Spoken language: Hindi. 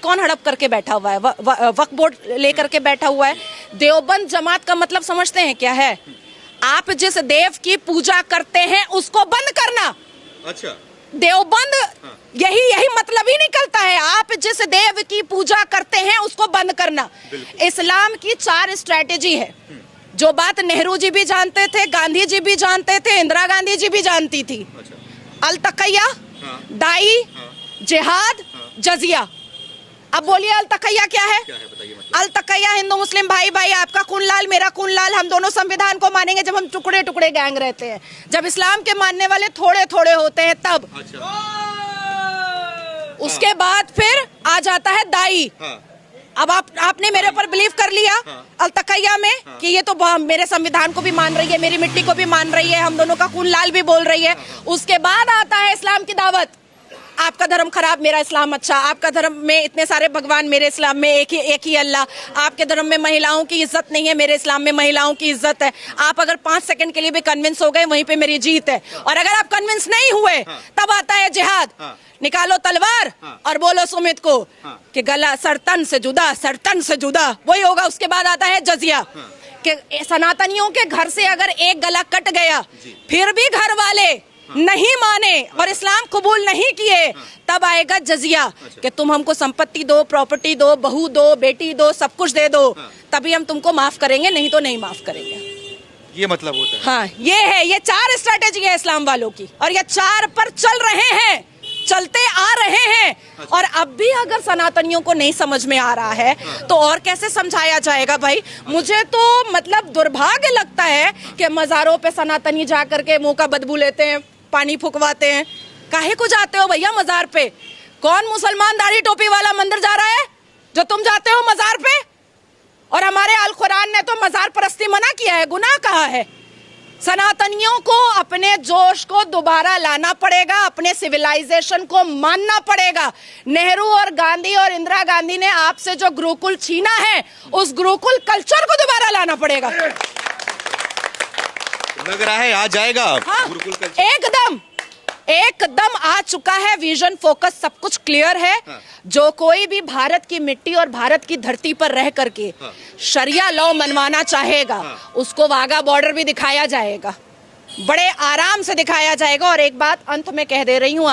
कौन हड़प करके बैठा हुआ है? वक्फ बोर्ड लेकर के बैठा हुआ है। देवबंद जमात का मतलब समझते हैं क्या है? आप जिस देव की पूजा करते हैं उसको बंद करना। अच्छा, देवबंद यही मतलब ही निकलता है, आप जिस देव की पूजा करते हैं उसको बंद करना। इस्लाम की 4 स्ट्रैटेजी है, जो बात नेहरू जी भी जानते थे, गांधी जी भी जानते थे, इंदिरा गांधी जी भी जानती थी। अल तकैया, दाई, जिहाद, जजिया। अब बोलिए अल तकैया क्या है? अल तकैया हिंदू मुस्लिम भाई भाई, आपका खून लाल मेरा खून लाल, हम दोनों संविधान को मानेंगे जब हम टुकड़े टुकड़े गैंग रहते हैं। जब इस्लाम के मानने वाले थोड़े थोड़े होते हैं तब। उसके बाद फिर आ जाता है दाई। अब आपने मेरे ऊपर बिलीव कर लिया अल तकैया में कि ये तो मेरे संविधान को भी मान रही है, मेरी मिट्टी को भी मान रही है, हम दोनों का खून लाल भी बोल रही है। उसके बाद आता है इस्लाम की दावत। आपका धर्म खराब, मेरा इस्लाम अच्छा। आपका धर्म में इतने सारे भगवान, मेरे इस्लाम में एक ही अल्लाह। आपके धर्म में महिलाओं की इज्जत नहीं है, मेरे इस्लाम में महिलाओं की इज्जत है। आप अगर 5 सेकंड के लिए भी कन्विंस हो गए, वहीं पे मेरी जीत है। और अगर आप कन्विंस नहीं हुए, तब आता है जिहाद। निकालो तलवार और बोलो सुमित को कि गला सरतन से जुदा, सरतन से जुदा, वही होगा। उसके बाद आता है जजिया कि सनातनियों के घर से अगर एक गला कट गया, फिर भी घर वाले नहीं माने और इस्लाम कबूल नहीं किए, तब आएगा जजिया कि तुम हमको संपत्ति दो, प्रॉपर्टी दो, बहू दो, बेटी दो, सब कुछ दे दो, तभी हम तुमको माफ करेंगे, नहीं तो नहीं माफ करेंगे। ये मतलब होता है। हाँ, ये 4 स्ट्रैटेजी है इस्लाम वालों की, और ये 4 पर चल रहे हैं, चलते आ रहे हैं। और अब भी अगर सनातनियों को नहीं समझ में आ रहा है तो और कैसे समझाया जाएगा भाई? मुझे तो मतलब दुर्भाग्य लगता है कि मजारों पे सनातनी जा करके मुंह का बदबू लेते हैं, पानी फुकवाते हैं। काहे को जाते हो भैया मजार पे? कौन मुसलमान दाढ़ी टोपी वाला मंदिर जा रहा है जो तुम जाते हो मजार पे? और हमारे अल कुरान ने तो मजार परस्ती मना किया है, गुनाह कहा है। सनातनियों को अपने जोश को दोबारा लाना पड़ेगा, अपने सिविलाइजेशन को मानना पड़ेगा। नेहरू और गांधी और इंदिरा गांधी ने आपसे जो गुरुकुल छीना है, उस गुरुकुल कल्चर को दोबारा लाना पड़ेगा। लग रहा है आ जाएगा। हाँ, गुरुकुल कल्चर एकदम आ चुका है। विजन, फोकस, सब कुछ क्लियर है। जो कोई भी भारत की मिट्टी और भारत की धरती पर रह करके शरिया लॉ मनवाना चाहेगा, उसको वाघा बॉर्डर भी दिखाया जाएगा, बड़े आराम से दिखाया जाएगा। और एक बात अंत में कह दे रही हूँ,